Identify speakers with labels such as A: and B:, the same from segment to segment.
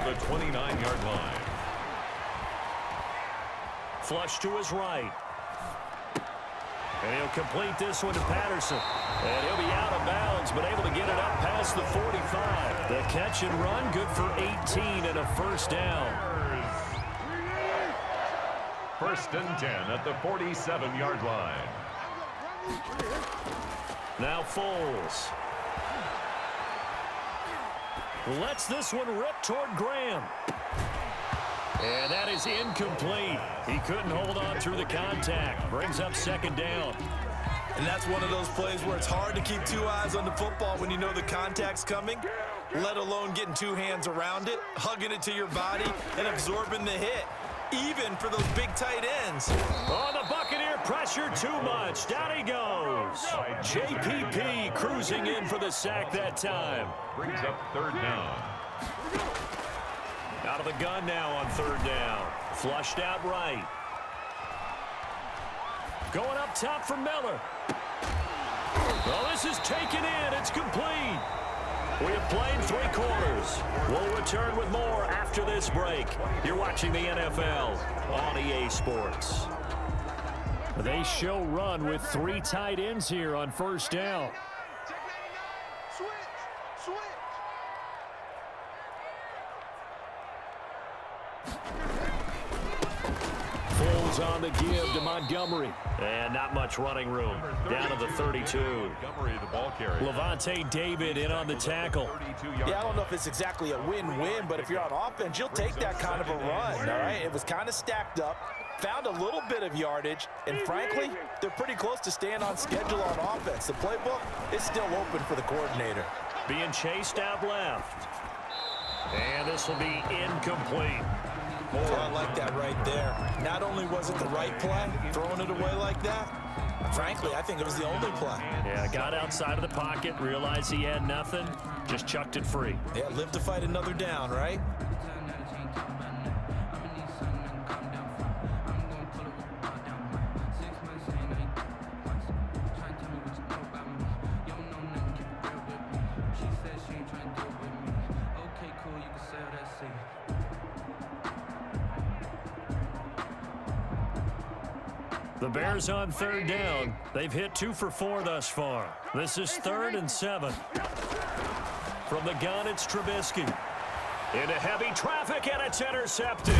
A: the 29-yard line.
B: Flush to his right. And he'll complete this one to Patterson. And he'll be out of bounds, but able to get it up past the 45. The catch and run, good for 18 and a first down.
A: First and 10 at the 47-yard line.
B: Now Foles. Lets this one rip toward Graham. And that is incomplete. He couldn't hold on through the contact. Brings up second down.
C: And that's one of those plays where it's hard to keep two eyes on the football when you know the contact's coming, let alone getting two hands around it, hugging it to your body, and absorbing the hit, even for those big tight ends.
B: Oh, the Buccaneer pressure too much. Down he goes. JPP cruising in for the sack that time.
A: Brings up third down.
B: Out of the gun now on third down. Flushed out right. Going up top for Miller. Well, this is taken in. It's complete. We have played 3 quarters. We'll return with more after this break. You're watching the NFL on EA Sports. They show run with 3 tight ends here on first down. Foles on the give to Montgomery. And not much running room. Down to the 32.
A: Montgomery, the ball carrier.
B: Levante David in on the tackle.
C: Yeah, I don't know if it's exactly a win-win, but if you're on offense, you'll take that kind of a run, all right? It was kind of stacked up, found a little bit of yardage, and frankly, they're pretty close to staying on schedule on offense. The playbook is still open for the coordinator.
B: Being chased out left. And this will be incomplete.
C: Oh, I like that right there. Not only was it the right play, throwing it away like that, frankly, I think it was the only play.
B: Yeah, got outside of the pocket, realized he had nothing, just chucked it free.
C: Yeah, live to fight another down, right?
B: The Bears on third down. They've hit 2 for 4 thus far. This is 3rd and 7. From the gun, it's Trubisky. Into heavy traffic, and it's intercepted.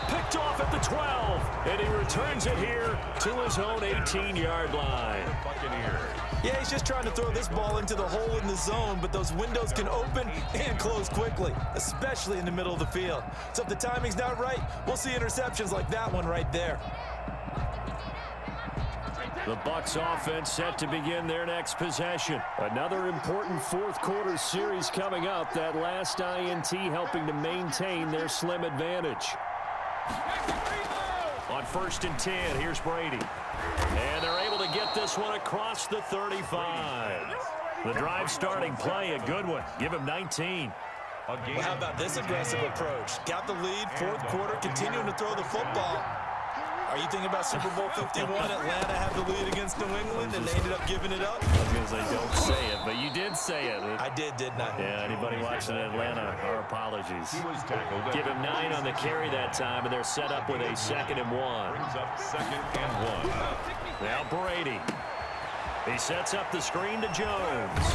B: Picked off at the 12, and he returns it here to his own 18-yard line.
A: Buccaneers.
C: Yeah, he's just trying to throw this ball into the hole in the zone, but those windows can open and close quickly, especially in the middle of the field. So if the timing's not right, we'll see interceptions like that one right there.
B: The Bucs offense set to begin their next possession. Another important fourth-quarter series coming up. That last INT helping to maintain their slim advantage. On 1st and 10, here's Brady. And they're able to get this one across the 35. The drive starting play, a good one. Give him 19.
C: Well, how about this aggressive approach? Got the lead, 4th quarter, continuing to throw the football. Are you thinking about Super Bowl 51? Atlanta had the lead against New England, and they ended up giving it up?
B: I was going to say, don't say it, but you did say it.
C: I didn't I?
B: Yeah, anybody watching Atlanta, our apologies.
A: He was tackled.
B: Give him 9 on the carry that time, and they're set up with a 2nd and 1.
A: Brings up 2nd and 1.
B: Now Brady. He sets up the screen to Jones.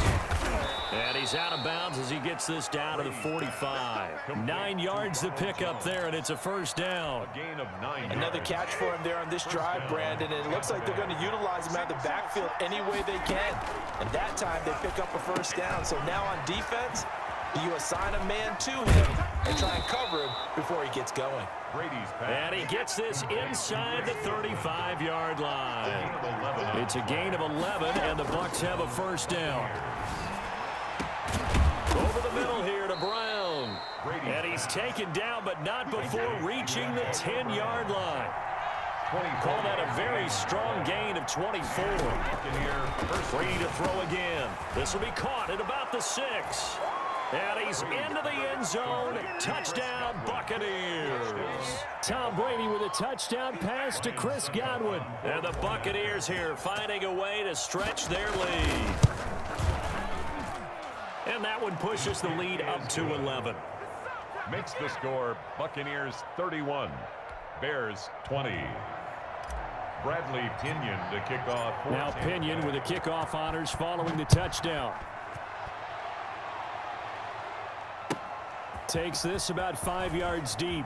B: And he's out of bounds as he gets this down to the 45. 9 yards to pick up there, and it's a first down.
A: A gain of 9
C: Another
A: yards.
C: catch for him there on this drive, Brandon. And it looks like they're going to utilize him out of the backfield any way they can. And that time they pick up a first down. So now on defense, do you assign a man to him and try and cover him before he gets going?
A: Brady's pass.
B: And he gets this inside the 35-yard line. It's a gain of 11, and the Bucs have a first down. Over the middle here to Brown. And he's taken down, but not before reaching the 10-yard line. Call that a very strong gain of 24. Brady to throw again. This will be caught at about the 6. And he's into the end zone. Touchdown, Buccaneers. Tom Brady with a touchdown pass to Chris Godwin. And the Buccaneers here finding a way to stretch their lead. And that one pushes the lead up to 11.
A: makes the score Buccaneers 31, Bears 20. Bradley Pinion to kick off.
B: Now Pinion with the kickoff honors following the touchdown. Takes this about 5 yards deep.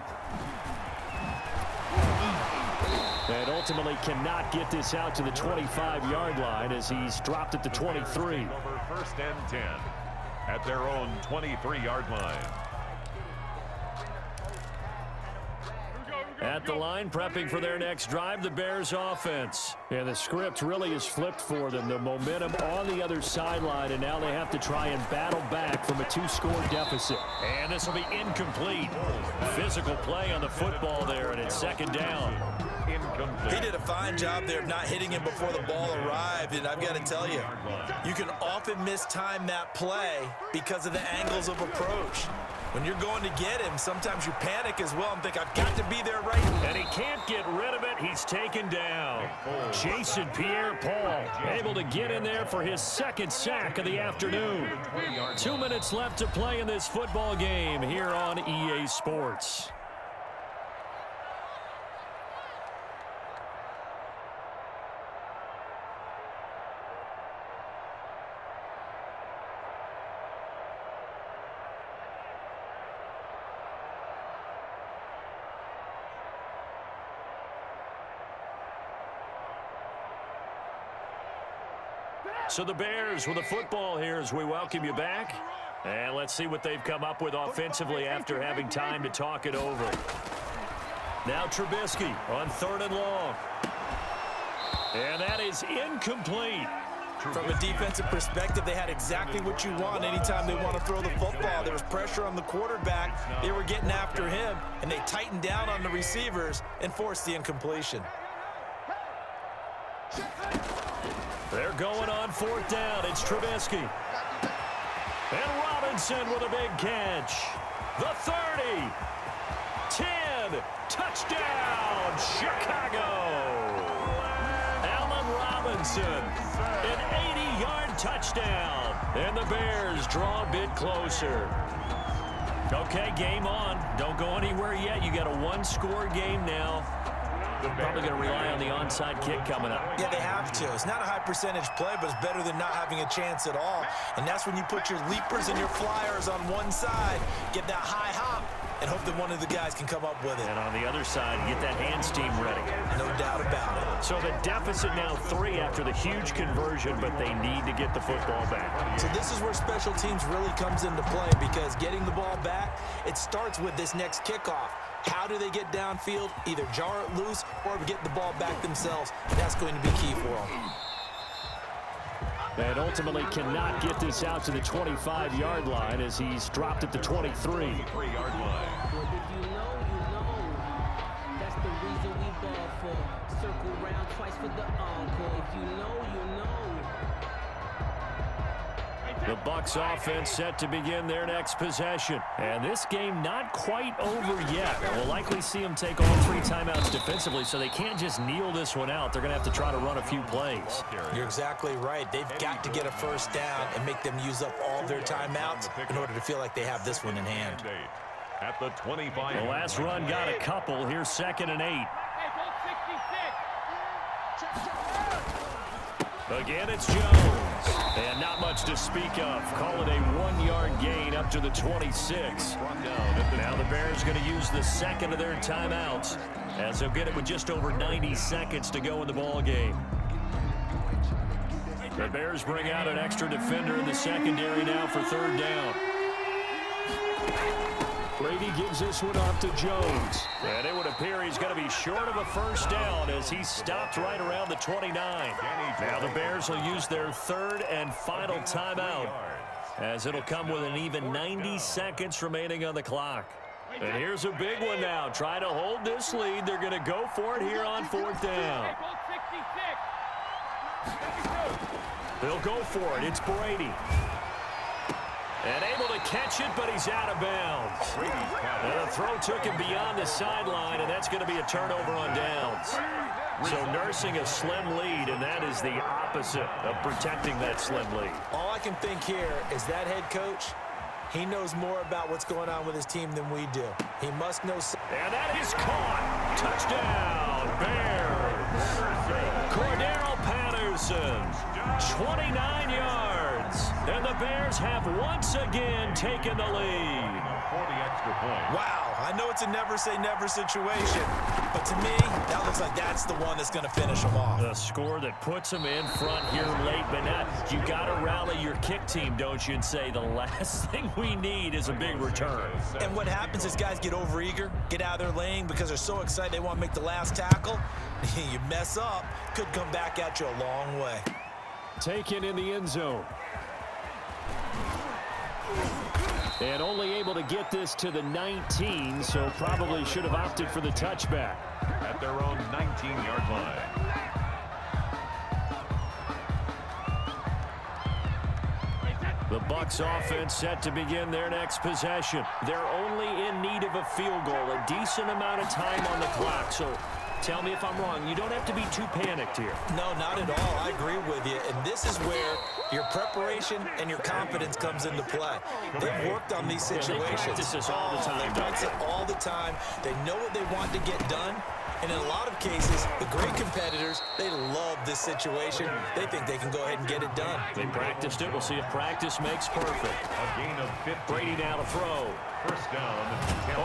B: And ultimately cannot get this out to the 25-yard line as he's dropped at the 23.
A: Over 1st and 10 at their own 23-yard line.
B: At the line, prepping for their next drive, the Bears offense. And the script really is flipped for them. The momentum on the other sideline, and now they have to try and battle back from a 2-score deficit. And this will be incomplete. Physical play on the football there, and it's 2nd down.
C: He did a fine job there of not hitting him before the ball arrived, and I've got to tell you, you can often mistime that play because of the angles of approach. When you're going to get him, sometimes you panic as well and think, I've got to be there right now.
B: And he can't get rid of it. He's taken down. Jason Pierre-Paul able to get in there for his 2nd sack of the afternoon. 2 minutes left to play in this football game here on EA Sports. So the Bears with the football here as we welcome you back. And let's see what they've come up with offensively after having time to talk it over. Now Trubisky on 3rd and long. And that is incomplete.
C: From a defensive perspective, they had exactly what you want anytime they want to throw the football. There was pressure on the quarterback. They were getting after him, and they tightened down on the receivers and forced the incompletion.
B: They're going on 4th down. It's Trubisky. And Robinson with a big catch. The 30. 10. Touchdown, Chicago. Allen Robinson. An 80-yard touchdown. And the Bears draw a bit closer. Okay, game on. Don't go anywhere yet. You got a 1-score game now. Probably going to rely on the onside kick coming up.
C: Yeah, they have to. It's not a high percentage play, but it's better than not having a chance at all. And that's when you put your leapers and your flyers on one side, get that high hop, and hope that one of the guys can come up with it.
B: And on the other side, get that hands team ready.
C: No doubt about it.
B: So the deficit now 3 after the huge conversion, but they need to get the football back.
C: So this is where special teams really comes into play, because getting the ball back, it starts with this next kickoff. How do they get downfield? Either jar it loose or get the ball back themselves. That's going to be key for them.
B: And ultimately cannot get this out to the 25-yard line as he's dropped at the 23.
A: 23-yard line.
D: If you know, that's the reason we ball for. Circle round twice for the encore. If you know, you know.
B: The Bucs offense set to begin their next possession. And this game not quite over yet. We'll likely see them take all 3 timeouts defensively, so they can't just kneel this one out. They're going to have to try to run a few plays.
C: You're exactly right. They've got to get a 1st down and make them use up all their timeouts in order to feel like they have this one in hand.
A: At the 25.
B: The last run got a couple. Here's 2nd and 8. Again, it's Jones. And not much to speak of. Call it a 1-yard gain up to the 26. Now the Bears going to use the 2nd of their timeouts as they'll get it with just over 90 seconds to go in the ball game. The Bears bring out an extra defender in the secondary now for 3rd down. Brady gives this one off to Jones. And it would appear he's going to be short of a 1st down as he's stopped right around the 29. Now the Bears will use their 3rd and final timeout as it'll come with an even 90 seconds remaining on the clock. And here's a big one now. Try to hold this lead. They're going to go for it here on 4th down. They'll go for it. It's Brady. And able to catch it, but he's out of bounds. And the throw took him beyond the sideline, and that's going to be a turnover on downs. So nursing a slim lead, and that is the opposite of protecting that slim lead.
C: All I can think here is that head coach, He knows more about what's going on with his team than we do. He must know.
B: And that is caught. Touchdown, Bears. Cordero Patterson, 29 yards. And the Bears have once again taken the lead.
A: For the extra point.
C: Wow, I know it's a never-say-never situation, but to me, that looks like that's the one that's going to finish them off.
B: The score that puts them in front here late, but now you got to rally your kick team, don't you, and say the last thing we need is a big return.
C: And what happens is guys get overeager, get out of their lane because they're so excited they want to make the last tackle. You mess up, could come back at you a long way.
B: Taken in the end zone. And only able to get this to the 19, so probably should have opted for the touchback.
A: At their own 19-yard line.
B: The Bucs offense set to begin their next possession. They're only in need of a field goal, a decent amount of time on the clock. So tell me if I'm wrong. You don't have to be too panicked here.
C: No, not at all. I agree with you. And this is where your preparation and your confidence comes into play. They've worked on these situations.
B: They practice this all the time.
C: They practice it all the time. They know what they want to get done. And in a lot of cases, the great competitors, they love this situation. They think they can go ahead and get it done.
B: They practiced it. We'll see if practice makes perfect.
A: A gain of 50.
B: Brady now to throw.
A: First down.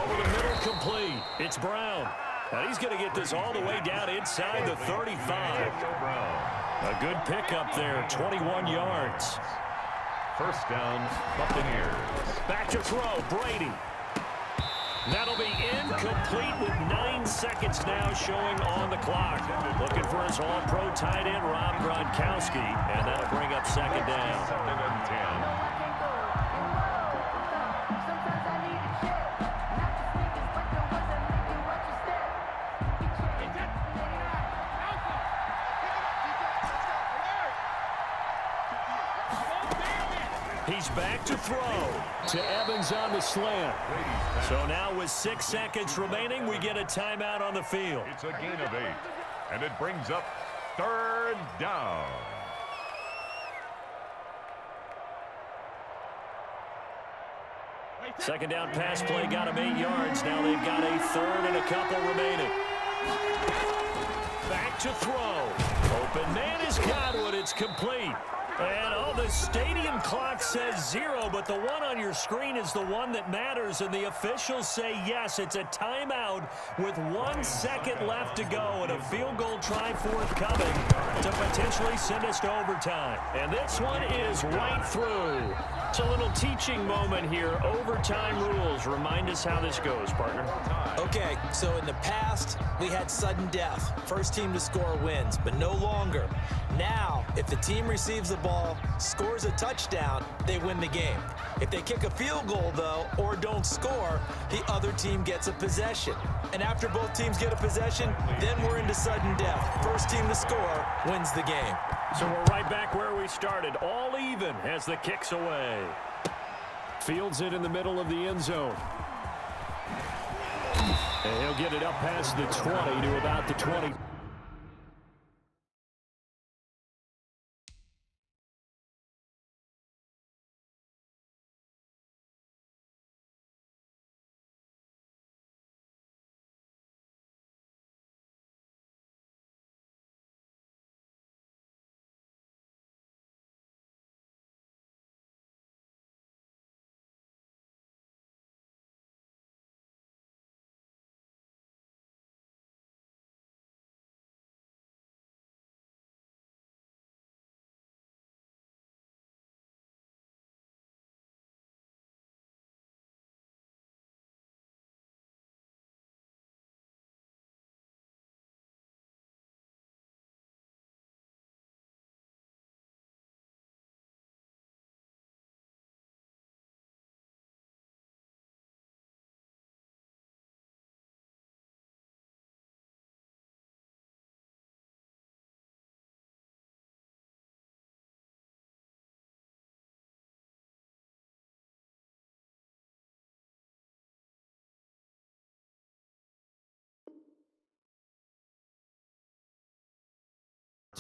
B: Over the middle, complete. It's Brown. And he's going to get this all the way down inside the 35. A good pickup there, 21 yards.
A: First down, Buccaneers.
B: Back to throw, Brady. That'll be incomplete with 9 seconds now showing on the clock. Looking for his all-pro tight end, Rob Gronkowski, and that'll bring up second down.
A: Second and 10.
B: He's back to throw to Evans on the slant. So now with 6 seconds remaining, we get a timeout on the field.
A: It's a gain of 8, and it brings up third down.
B: Second down pass play got him 8 yards. Now they've got a third and a couple remaining. Back to throw. Open man is Godwin. It's complete. And the stadium clock says 0, but the one on your screen is the one that matters, and the officials say yes, it's a timeout with 1 second left to go and a field goal try forthcoming to potentially send us to overtime. And this one is right through. It's a little teaching moment here. Overtime rules. Remind us how this goes, partner.
C: Okay, so in the past, we had sudden death. First team to score wins, but no longer. Now, if the team receives the ball, scores a touchdown, they win the game. If they kick a field goal, though, or don't score, the other team gets a possession. And after both teams get a possession, then we're into sudden death. First team to score wins the game.
B: So we're right back where we started, all even as the kick's away. Fields it in the middle of the end zone. And he'll get it up past the 20 to about the 20.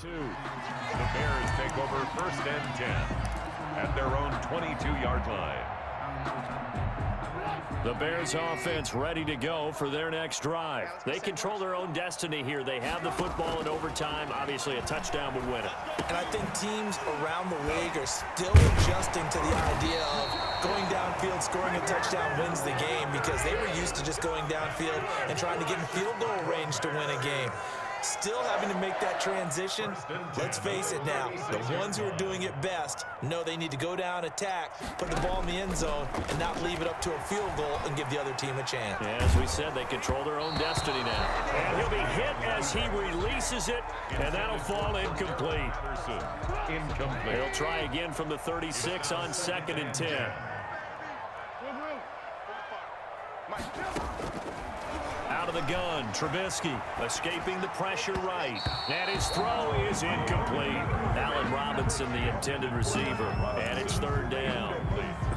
A: The Bears take over first and 10 at their own 22-yard line.
B: The Bears offense ready to go for their next drive. They control their own destiny here. They have the football in overtime. Obviously, a touchdown would win it.
C: And I think teams around the league are still adjusting to the idea of going downfield, scoring a touchdown wins the game, because they were used to just going downfield and trying to get in field goal range to win a game. Still having to make that transition. Let's face it now, the ones who are doing it best know they need to go down, attack, put the ball in the end zone, and not leave it up to a field goal and give the other team a chance.
B: Yeah, as we said, they control their own destiny now. And he'll be hit as he releases it, and that'll fall incomplete. He'll try again from the 36 on 2nd and 10. Out of the gun, Trubisky escaping the pressure right. And his throw is incomplete. Allen Robinson, the intended receiver. And it's 3rd down.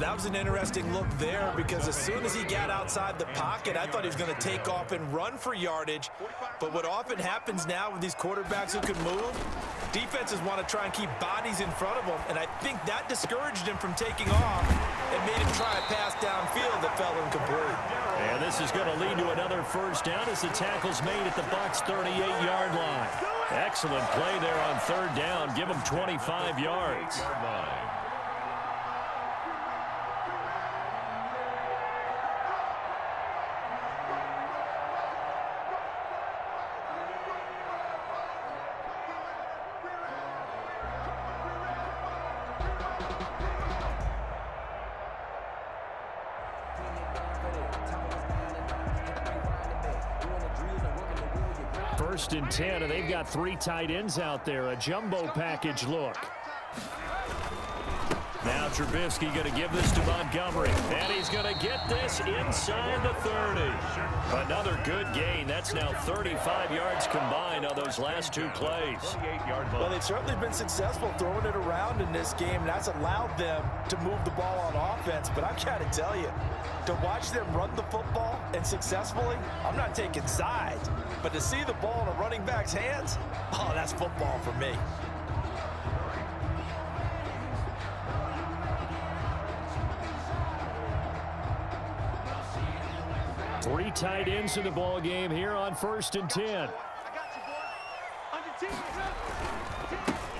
C: That was an interesting look there, because as soon as he got outside the pocket, I thought he was going to take off and run for yardage. But what often happens now with these quarterbacks who can move, defenses want to try and keep bodies in front of them. And I think that discouraged him from taking off and made him try a pass downfield that fell incomplete.
B: And this is going to lead to another 1st down as the tackle's made at the Bucs' 38-yard line. Excellent play there on 3rd down. Give them 25 yards. First and 10, and they've got 3 tight ends out there. A jumbo package look. Now Trubisky going to give this to Montgomery. And he's going to get this inside the 30. Another good gain. That's now 35 yards combined on those last 2 plays.
C: Well, they've certainly been successful throwing it around in this game, and that's allowed them to move the ball on offense. But I've got to tell you, to watch them run the football and successfully, I'm not taking sides. But to see the ball in a running back's hands, oh, that's football for me.
B: Three tight ends in the ball game here on 1st and 10.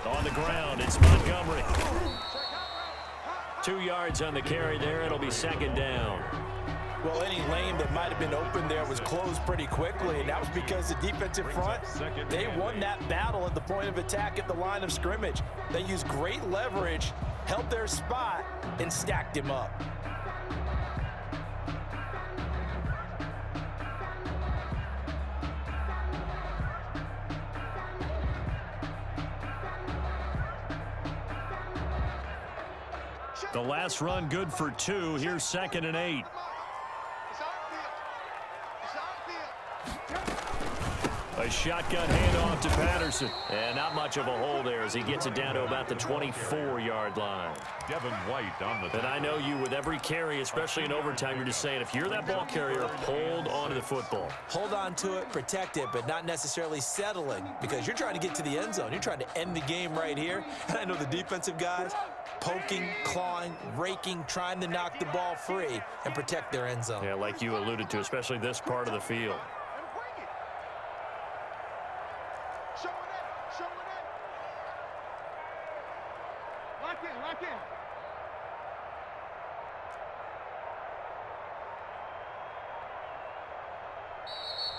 B: On the ground, it's Montgomery. 2 yards on the carry there. It'll be 2nd down.
C: Well, any lane that might have been open there was closed pretty quickly, and that was because the defensive front, they won that battle at the point of attack at the line of scrimmage. They used great leverage, held their spot, and stacked him up.
B: The last run good for 2. Here's 2nd and 8. A shotgun handoff to Patterson. And not much of a hole there as he gets it down to about the 24-yard line.
A: Devin White on the...
B: And I know you, with every carry, especially in overtime, you're just saying, if you're that ball carrier, hold on to the football.
C: Hold on to it, protect it, but not necessarily settling, because you're trying to get to the end zone. You're trying to end the game right here. And I know the defensive guys poking, clawing, raking, trying to knock the ball free and protect their end zone.
B: Yeah, like you alluded to, especially this part of the field.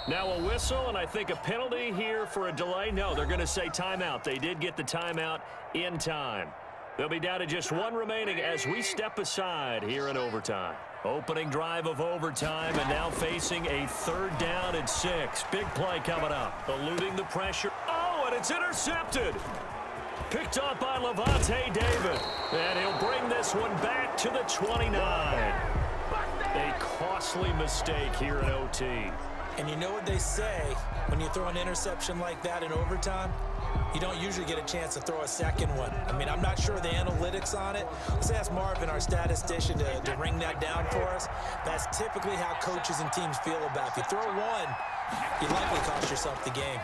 B: Now a whistle, and I think a penalty here for a delay. No, they're going to say timeout. They did get the timeout in time. They'll be down to just 1 remaining as we step aside here in overtime. Opening drive of overtime, and now facing a 3rd down and 6. Big play coming up. Eluding the pressure. Oh, and it's intercepted. Picked up by Levante David. And he'll bring this one back to the 29. A costly mistake here in OT.
C: And you know what they say, when you throw an interception like that in overtime, you don't usually get a chance to throw a second one. I mean, I'm not sure the analytics on it. Let's ask Marvin, our statistician, to ring that down for us. That's typically how coaches and teams feel about it. If you throw one, you likely cost yourself the game.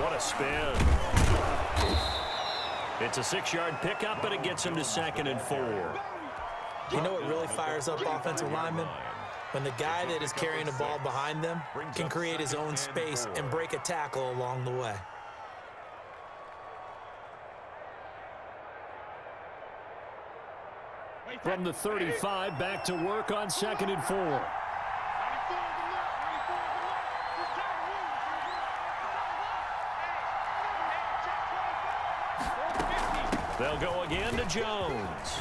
B: What a spin. It's a 6-yard pickup, and it gets him to 2nd and 4.
C: You know what really fires up offensive linemen? When the guy that is carrying the ball behind them can create his own space and break a tackle along the way.
B: From the 35, back to work on 2nd and 4. They'll go again to Jones.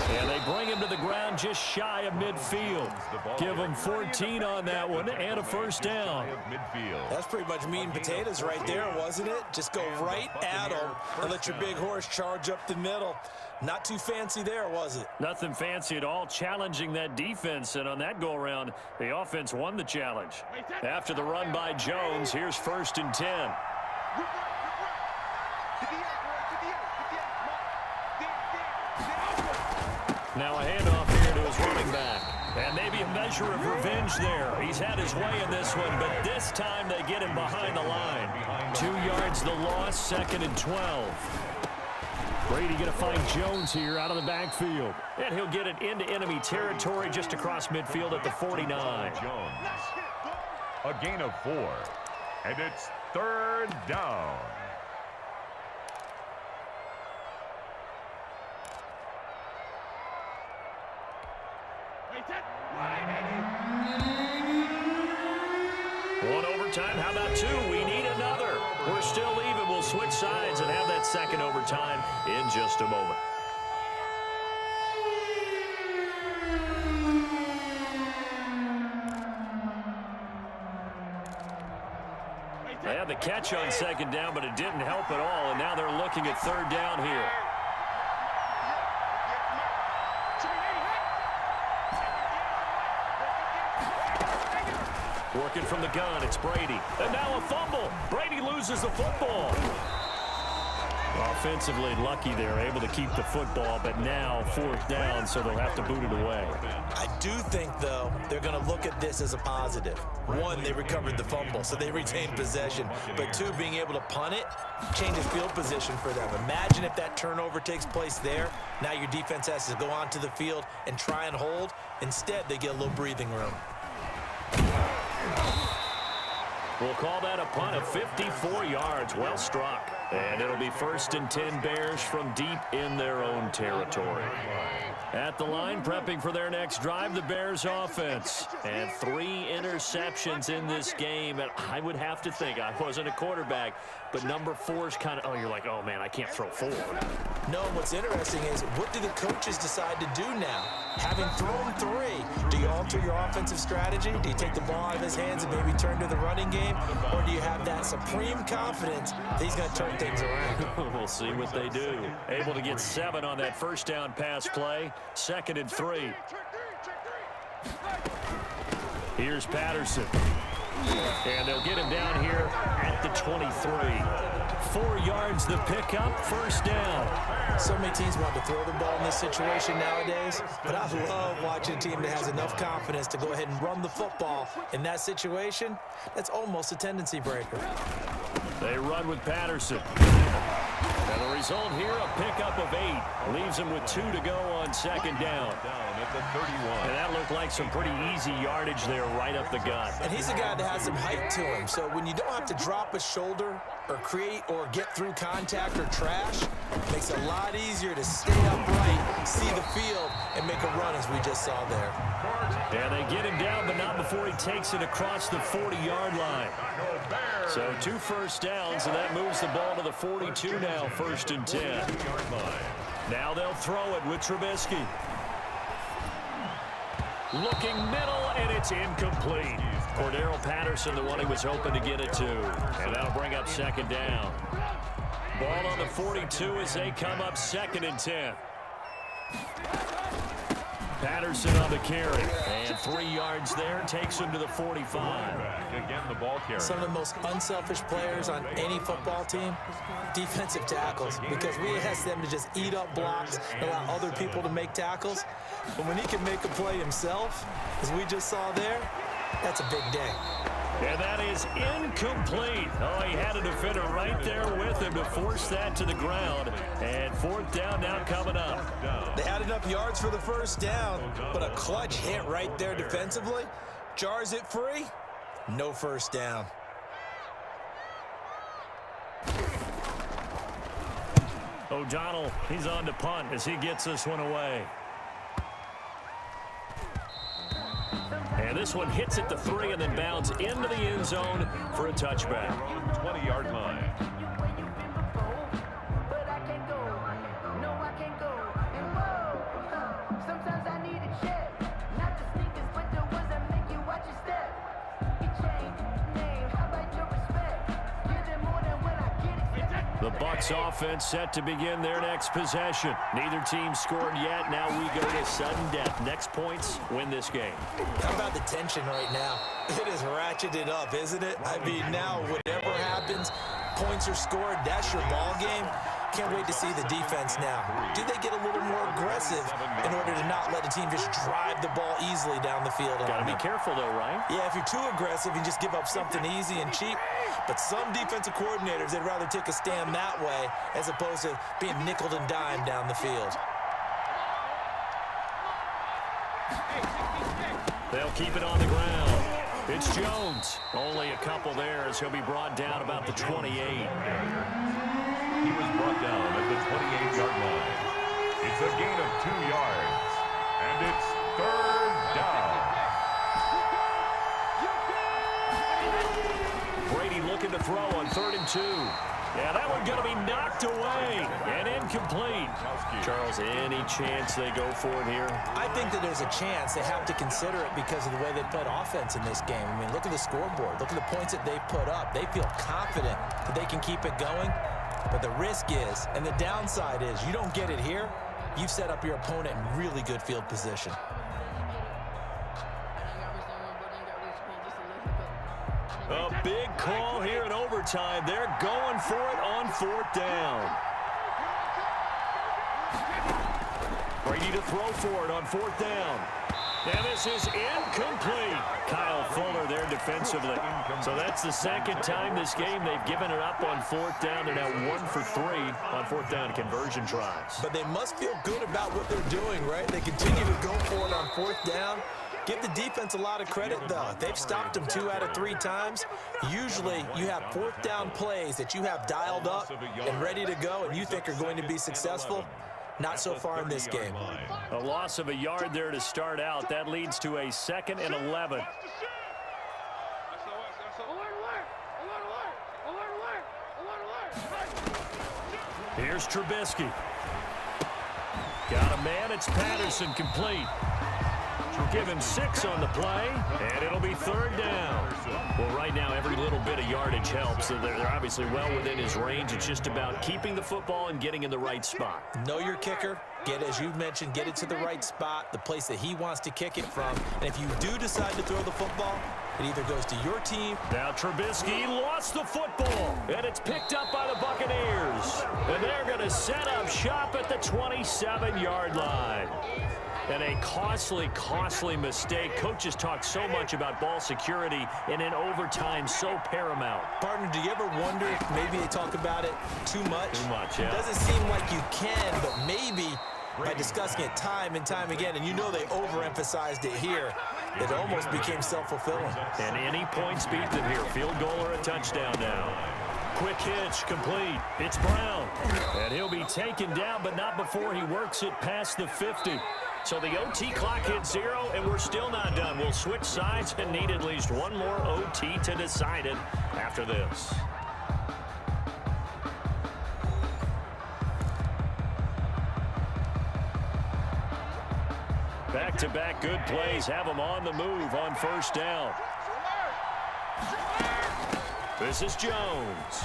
B: And they bring him to the ground just shy of midfield. Give him 14 on that one and a first down.
C: That's pretty much meat and potatoes right there, wasn't it? Just go right at him and let your big horse charge up the middle. Not too fancy there, was it?
B: Nothing fancy at all, challenging that defense. And on that go-around, the offense won the challenge. After the run by Jones, here's 1st and 10. Now a handoff here to his running back. And maybe a measure of revenge there. He's had his way in this one, but this time they get him behind the line. 2 yards the loss, 2nd and 12. Brady going to find Jones here out of the backfield. And he'll get it into enemy territory just across midfield at the 49.
A: Jones. A gain of 4. And it's 3rd down.
B: One overtime. How about 2? We need another. We're still even. We'll switch sides and have that 2nd overtime in just a moment. They had the catch on 2nd down, but it didn't help at all, and now they're looking at 3rd down here. Working from the gun, it's Brady. And now a fumble. Brady loses the football. Offensively lucky they're able to keep the football, but now 4th down, so they'll have to boot it away.
C: I do think, though, they're going to look at this as a positive. 1, they recovered the fumble, so they retained possession. But 2, being able to punt it changes field position for them. Imagine if that turnover takes place there. Now your defense has to go onto the field and try and hold. Instead, they get a little breathing room.
B: We'll call that a punt of 54 yards. Well struck. And it'll be 1st and 10 Bears from deep in their own territory. At the line, prepping for their next drive, the Bears offense. And 3 interceptions in this game. And I would have to think, I wasn't a quarterback, but number 4 is kind of, you're like, oh, man, I can't throw 4.
C: No, and what's interesting is, what do the coaches decide to do now? Having thrown 3, do you alter your offensive strategy? Do you take the ball out of his hands and maybe turn to the running game? Or do you have that supreme confidence that he's going to turn things around?
B: We'll see what they do. Able to get 7 on that 1st down pass play. 2nd and 3. Here's Patterson. And they'll get him down here at the 23. 4 yards the pickup, 1st down.
C: So many teams want to throw the ball in this situation nowadays, but I love watching a team that has enough confidence to go ahead and run the football. In that situation, that's almost a tendency breaker.
B: They run with Patterson. And the result here, a pickup of 8. Leaves him with 2 to go on 2nd down.
A: At the 31.
B: And that looked like some pretty easy yardage there right up the gut.
C: And he's a guy that has some height to him, so when you don't have to drop a shoulder or create or get through contact or trash, it makes it a lot easier to stay upright, see the field, and make a run as we just saw there.
B: Yeah, they get him down, but not before he takes it across the 40-yard line. So 2 first downs, and that moves the ball to the 42 now, 1st and 10. Now they'll throw it with Trubisky. Looking middle, and it's incomplete. Cordero Patterson, the one he was hoping to get it to. And that'll bring up 2nd down. Ball on the 42 as they come up 2nd and 10. Patterson on the carry. And 3 yards there takes him to the 45.
A: Again, the ball carrier.
C: Some of the most unselfish players on any football team, defensive tackles, because we ask them to just eat up blocks and allow other people to make tackles. But when he can make a play himself, as we just saw there, That's a big day.
B: And that is incomplete. Oh, he had a defender right there with him to force that to the ground. And fourth down now coming up.
C: They had enough yards for the first down, but a clutch hit right there defensively jars it free. No first down.
B: O'Donnell, he's on to punt as he gets this one away. And this one hits at the 3 and then bounds into the end zone for a touchback.
A: 20-yard line.
B: The Bucs offense set to begin their next possession. Neither team scored yet. Now we go to sudden death. Next points win this game.
C: How about the tension right now? It is ratcheted up, isn't it? I mean, now whatever happens, points are scored. That's your ball game. Can't wait to see the defense now. Do they get a little more aggressive in order to not let the team just drive the ball easily down the field?
B: Got to be careful, though, right?
C: Yeah, if you're too aggressive, you just give up something easy and cheap. But some defensive coordinators, they'd rather take a stand that way as opposed to being nickeled and dimed down the field.
B: They'll keep it on the ground. It's Jones. Only a couple there as he'll be brought down about the 28.
A: He was brought down at the 28-yard line. It's a gain of 2 yards, and it's third down.
B: Brady looking to throw on 3rd and 2. Yeah, that one's going to be knocked away and incomplete. Charles, any chance they go for it here?
C: I think that there's a chance. They have to consider it because of the way they played offense in this game. I mean, look at the scoreboard. Look at the points that they put up. They feel confident that they can keep it going. But the risk is, and the downside is, you don't get it here, you've set up your opponent in really good field position.
B: A big call here in overtime. They're going for it on 4th down. Brady to throw for it on 4th down. And this is incomplete. Kyle Fuller there defensively. So that's the second time this game they've given it up on 4th down. They're now 1 for 3 on 4th down conversion tries.
C: But they must feel good about what they're doing, right? They continue to go for it on 4th down. Give the defense a lot of credit, though. They've stopped them 2 out of 3 times. Usually, you have 4th down plays that you have dialed up and ready to go and you think are going to be successful. Not so far in this game.
B: A loss of a yard there to start out. That leads to a 2nd and 11. Here's Trubisky. Got a man. It's Patterson complete. Give him 6 on the play, and it'll be 3rd down. Well, right now, every little bit of yardage helps. So they're obviously well within his range. It's just about keeping the football and getting in the right spot.
C: Know your kicker. As you mentioned, get it to the right spot, the place that he wants to kick it from. And if you do decide to throw the football, it either goes to your team.
B: Now Trubisky lost the football, and it's picked up by the Buccaneers. And they're going to set up shop at the 27-yard line. And a costly, costly mistake. Coaches talk so much about ball security, and in overtime, so paramount.
C: Partner, do you ever wonder if maybe they talk about it too much?
B: Too much, yeah.
C: It doesn't seem like you can, but maybe by discussing it time and time again, and you know they overemphasized it here, it almost became self-fulfilling.
B: And any points beat them here. Field goal or a touchdown now. Quick hitch, complete. It's Brown. And he'll be taken down, but not before he works it past the 50. So the OT clock hits 0, and we're still not done. We'll switch sides and need at least one more OT to decide it after this. Back-to-back good plays have them on the move on 1st down. This is Jones.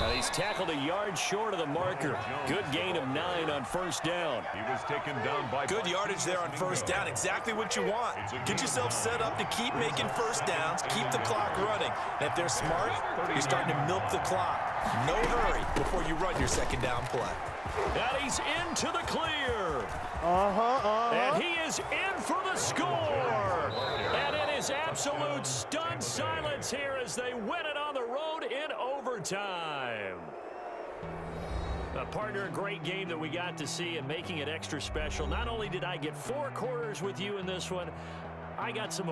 B: Now he's tackled a yard short of the marker. Good gain of 9 on 1st down.
A: He was taken down by
C: good yardage there on 1st down. Exactly what you want. Get yourself set up to keep making 1st downs, keep the clock running. And if they're smart, you're starting to milk the clock. No hurry before you run your 2nd down play.
B: And he's into the clear. And he is in for the score. And it is is absolute stunned silence here as they win it on the road in overtime. Partner, a great game that we got to see and making it extra special. Not only did I get 4 quarters with you in this one, I got some